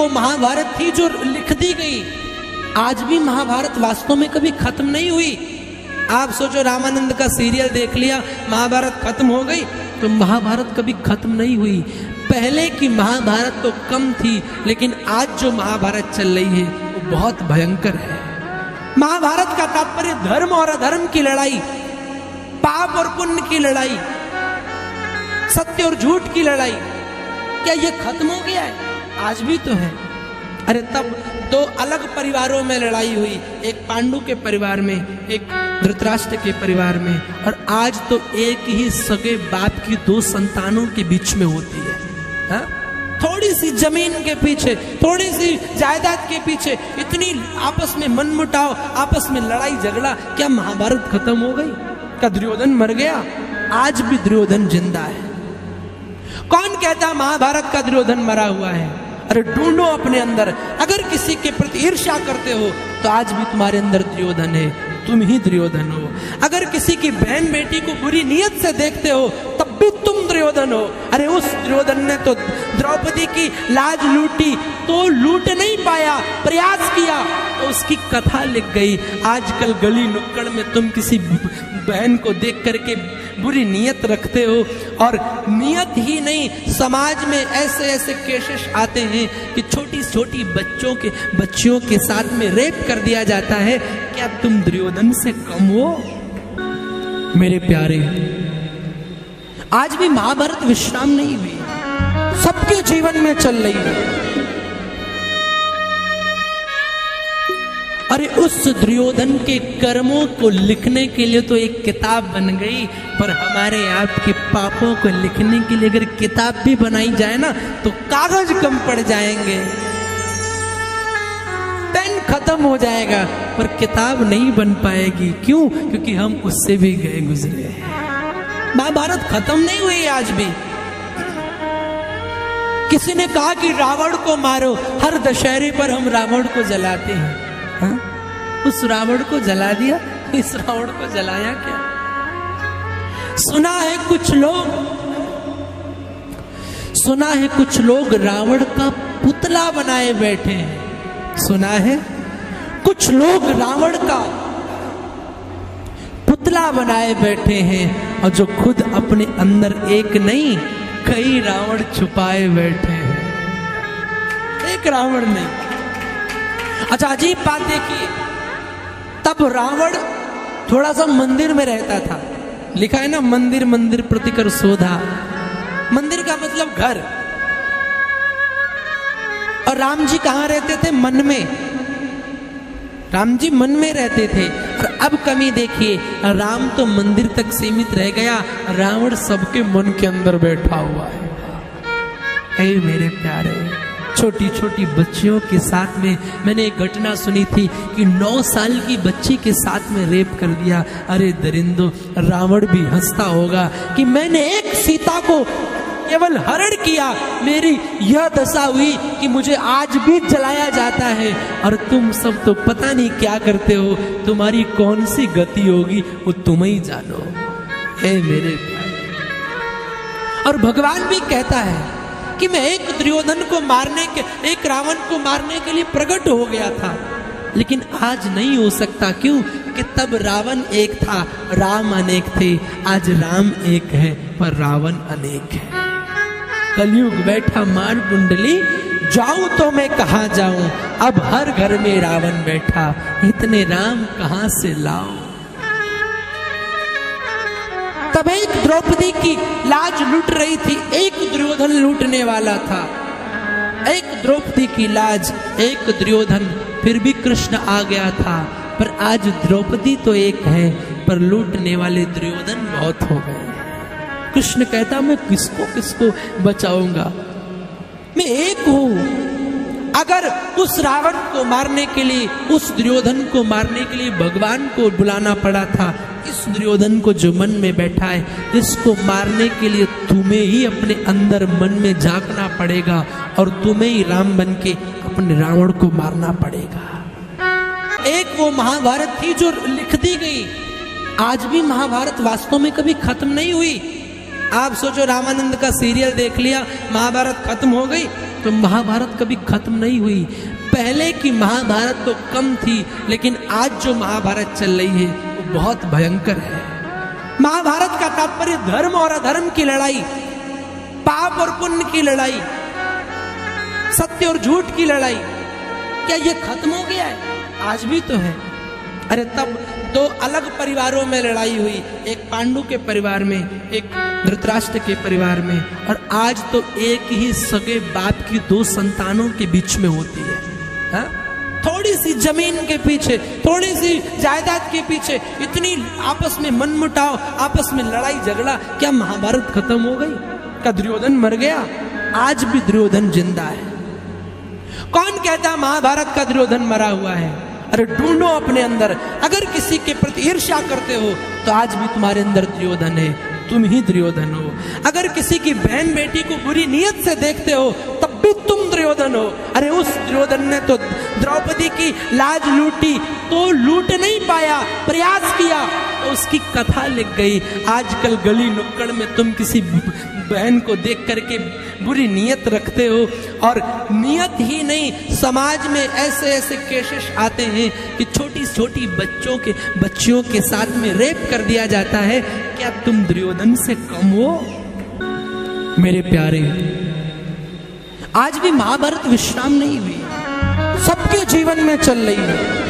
वो महाभारत थी जो लिख दी गई। आज भी महाभारत वास्तव में कभी खत्म नहीं हुई। आप सोचो, रामानंद का सीरियल देख लिया, महाभारत खत्म हो गई, तो महाभारत कभी खत्म नहीं हुई। पहले की महाभारत तो कम थी, लेकिन आज जो महाभारत चल रही है वो बहुत भयंकर है। महाभारत का तात्पर्य धर्म और अधर्म की लड़ाई, पाप और पुण्य की लड़ाई, सत्य और झूठ की लड़ाई, क्या ये खत्म हो गया है? आज भी तो है। अरे तब दो अलग परिवारों में लड़ाई हुई, एक पांडु के परिवार में, एक धृतराष्ट्र के परिवार में, और आज तो एक ही सगे बाप की दो संतानों के बीच में होती है। हा? थोड़ी सी जमीन के पीछे, थोड़ी सी जायदाद के पीछे इतनी आपस में मनमुटाव, आपस में लड़ाई झगड़ा। क्या महाभारत खत्म हो गई? क्या दुर्योधन मर गया? आज भी दुर्योधन जिंदा है। कौन कहता महाभारत का दुर्योधन मरा हुआ है? अरे ढूंढो अपने अंदर। अगर किसी के प्रति ईर्ष्या करते हो तो आज भी तुम्हारे अंदर दुर्योधन है, तुम ही दुर्योधन हो। अगर किसी की बहन बेटी को बुरी नीयत से देखते हो तब भी तुम दुर्योधन हो। अरे उस दुर्योधन ने तो द्रौपदी की लाज लूटी, तो लूट नहीं पाया, प्रयास किया तो उसकी कथा लिख गई। आजकल गली नुक्कड़ में तुम किसी बहन को देख करके बुरी नीयत रखते हो, और नीयत ही नहीं, समाज में ऐसे ऐसे केसेस आते हैं कि छोटी छोटी बच्चियों के साथ में रेप कर दिया जाता है। क्या तुम दुर्योधन से कम हो? मेरे प्यारे, आज भी महाभारत विश्राम नहीं हुई, सबके जीवन में चल रही है। अरे उस दुर्योधन के कर्मों को लिखने के लिए तो एक किताब बन गई, पर हमारे आपके पापों को लिखने के लिए अगर किताब भी बनाई जाए ना तो कागज कम पड़ जाएंगे, पेन खत्म हो जाएगा, पर किताब नहीं बन पाएगी। क्यों? क्योंकि हम उससे भी गए गुजरे। महाभारत खत्म नहीं हुई आज भी। किसी ने कहा कि रावण को मारो, हर दशहरे पर हम रावण को जलाते हैं। हाँ? उस रावण को जला दिया, इस रावण को जलाया क्या? सुना है कुछ लोग रावण का पुतला बनाए बैठे हैं। सुना है कुछ लोग रावण का पुतला बनाए बैठे हैं, और जो खुद अपने अंदर एक नहीं कई रावण छुपाए बैठे हैं। एक रावण नहीं। अच्छा, अजीब बात देखिए, तब रावण थोड़ा सा मंदिर में रहता था। लिखा है ना, मंदिर मंदिर प्रतिकर शोधा। मंदिर का मतलब घर। और राम जी कहाँ रहते थे? मन में। राम जी मन में रहते थे। और अब कमी देखिए, राम तो मंदिर तक सीमित रह गया, रावण सबके मन के अंदर बैठा हुआ है। ऐ मेरे प्यारे, छोटी छोटी बच्चियों के साथ में मैंने एक घटना सुनी थी कि 9 साल की बच्ची के साथ में रेप कर दिया। अरे दरिंदो, रावण भी हंसता होगा कि मैंने एक सीता को केवल हरण किया, मेरी यह दशा हुई कि मुझे आज भी जलाया जाता है, और तुम सब तो पता नहीं क्या करते हो, तुम्हारी कौन सी गति होगी वो तुम ही जानो। हे मेरे प्यारे, और भगवान भी कहता है कि मैं एक दुर्योधन को मारने के, एक रावण को मारने के लिए प्रकट हो गया था, लेकिन आज नहीं हो सकता। क्यों? कि तब रावण एक था, राम अनेक थे। आज राम एक है पर रावण अनेक है। कलयुग बैठा मार कुंडली, जाऊं तो मैं कहां जाऊं, अब हर घर में रावण बैठा, इतने राम कहां से लाऊं। तब एक द्रौपदी की लाज लूट रही थी, एक दुर्योधन लूटने वाला था। एक द्रौपदी की लाज, एक दुर्योधन, फिर भी कृष्ण आ गया था। पर आज द्रौपदी तो एक है, पर लूटने वाले दुर्योधन बहुत हो गए। कृष्ण कहता, मैं किसको किसको बचाऊंगा, मैं एक हूं। अगर उस रावण को मारने के लिए, उस दुर्योधन को मारने के लिए भगवान को बुलाना पड़ा था, इस दुर्योधन को जो मन में बैठा है, इसको मारने के लिए तुम्हें ही अपने अंदर मन में झांकना पड़ेगा, और तुम्हें ही राम बन के अपने रावण को मारना पड़ेगा। एक वो महाभारत थी जो लिख दी गई। आज भी महाभारत वास्तव में कभी खत्म नहीं हुई। आप सोचो, रामानंद का सीरियल देख लिया, महाभारत खत्म हो गई, तो महाभारत कभी खत्म नहीं हुई। पहले की महाभारत तो कम थी, लेकिन आज जो महाभारत चल रही है वो बहुत भयंकर है। महाभारत का तात्पर्य धर्म और अधर्म की लड़ाई, पाप और पुण्य की लड़ाई, सत्य और झूठ की लड़ाई, क्या ये खत्म हो गया है? आज भी तो है। अरे तब दो अलग परिवारों में लड़ाई हुई, एक पांडु के परिवार में, एक धृतराष्ट्र के परिवार में, और आज तो एक ही सगे बाप की दो संतानों के बीच में होती है। हा? थोड़ी सी जमीन के पीछे, थोड़ी सी जायदाद के पीछे इतनी आपस में मनमुटाव, आपस में लड़ाई झगड़ा। क्या महाभारत खत्म हो गई? क्या दुर्योधन मर गया? आज भी दुर्योधन जिंदा है। कौन कहता महाभारत का दुर्योधन मरा हुआ है? अरे ढूंढो अपने अंदर। अगर किसी के प्रति ईर्ष्या करते हो तो आज भी तुम्हारे अंदर दुर्योधन है, तुम ही दुर्योधन हो। अगर किसी की बहन बेटी को बुरी नीयत से देखते हो तब भी तुम दुर्योधन हो। अरे उस दुर्योधन ने तो द्रौपदी की लाज लूटी, तो लूट नहीं पाया, प्रयास किया तो उसकी कथा लिख गई। आजकल गली नुक्कड़ में तुम किसी बहन को देख करके बुरी नीयत रखते हो, और नीयत ही नहीं, समाज में ऐसे ऐसे केसेस आते हैं कि छोटी छोटी बच्चियों के साथ में रेप कर दिया जाता है। क्या तुम दुर्योधन से कम हो? मेरे प्यारे, आज भी महाभारत विश्राम नहीं हुई, सबके जीवन में चल रही है।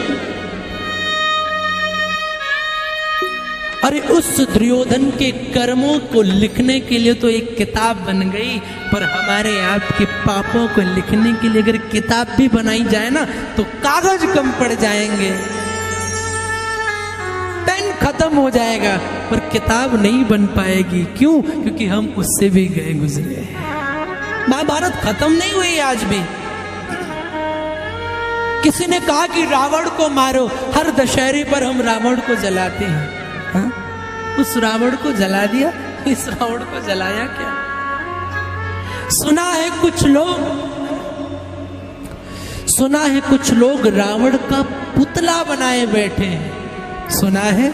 अरे उस दुर्योधन के कर्मों को लिखने के लिए तो एक किताब बन गई, पर हमारे आपके पापों को लिखने के लिए अगर किताब भी बनाई जाए ना तो कागज कम पड़ जाएंगे, पेन खत्म हो जाएगा, पर किताब नहीं बन पाएगी। क्यों? क्योंकि हम उससे भी गए गुजरे। महाभारत खत्म नहीं हुई आज भी। किसी ने कहा कि रावण को मारो, हर दशहरे पर हम रावण को जलाते हैं। हाँ? उस रावण को जला दिया, इस रावण को जलाया क्या? सुना है कुछ लोग रावण का पुतला बनाए बैठे हैं। सुना है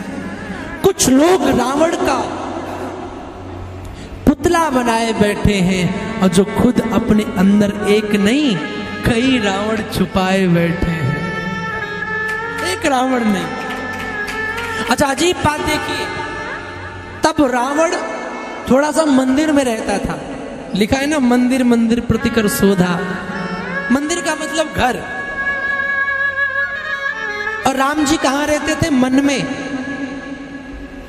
कुछ लोग रावण का पुतला बनाए बैठे हैं, और जो खुद अपने अंदर एक नहीं कई रावण छुपाए बैठे हैं। एक रावण नहीं। अच्छा, अजीब बात देखिए, तब रावण थोड़ा सा मंदिर में रहता था। लिखा है ना, मंदिर मंदिर प्रतिकर शोधा। मंदिर का मतलब घर। और राम जी कहाँ रहते थे? मन में।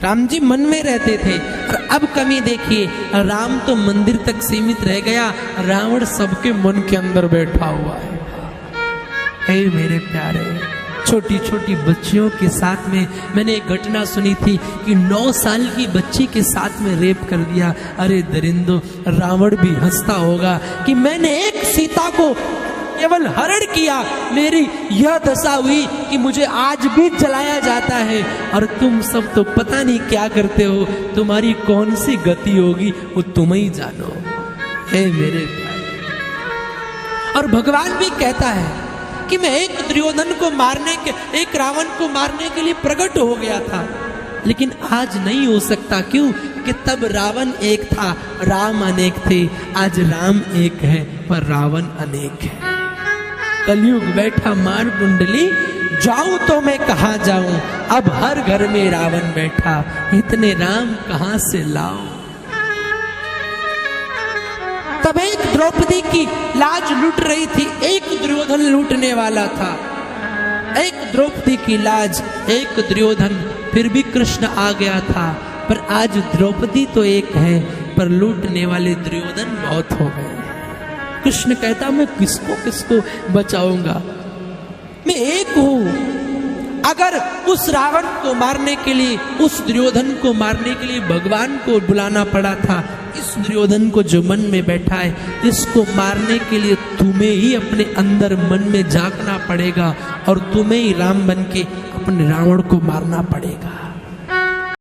राम जी मन में रहते थे। और अब कमी देखिए, राम तो मंदिर तक सीमित रह गया, रावण सबके मन के अंदर बैठा हुआ है। हे मेरे प्यारे, छोटी छोटी बच्चियों के साथ में मैंने एक घटना सुनी थी कि 9 साल की बच्ची के साथ में रेप कर दिया। अरे दरिंदो, रावण भी हंसता होगा कि मैंने एक सीता को केवल हरण किया, मेरी यह दशा हुई कि मुझे आज भी जलाया जाता है, और तुम सब तो पता नहीं क्या करते हो, तुम्हारी कौन सी गति होगी वो तुम ही जानो। हे मेरे प्यारे, और भगवान भी कहता है कि मैं एक दुर्योधन को मारने के, एक रावण को मारने के लिए प्रकट हो गया था, लेकिन आज नहीं हो सकता। क्यों? कि तब रावण एक था, राम अनेक थे। आज राम एक है पर रावण अनेक है। कलयुग बैठा मार कुंडली, जाऊं तो मैं कहां जाऊं, अब हर घर में रावण बैठा, इतने राम कहां से लाऊं। तब एक द्रौपदी की लाज लूट रही थी, एक दुर्योधन लूटने वाला था। एक द्रौपदी की लाज, एक दुर्योधन, फिर भी कृष्ण आ गया था। पर आज द्रौपदी तो एक है, पर लूटने वाले दुर्योधन बहुत हो गए। कृष्ण कहता, मैं किसको किसको बचाऊंगा, मैं एक हूं। अगर उस रावण को मारने के लिए, उस दुर्योधन को मारने के लिए भगवान को बुलाना पड़ा था, इस दुर्योधन को जो मन में बैठा है, इसको मारने के लिए तुम्हें ही अपने अंदर मन में झांकना पड़ेगा, और तुम्हें ही राम बन के अपने रावण को मारना पड़ेगा।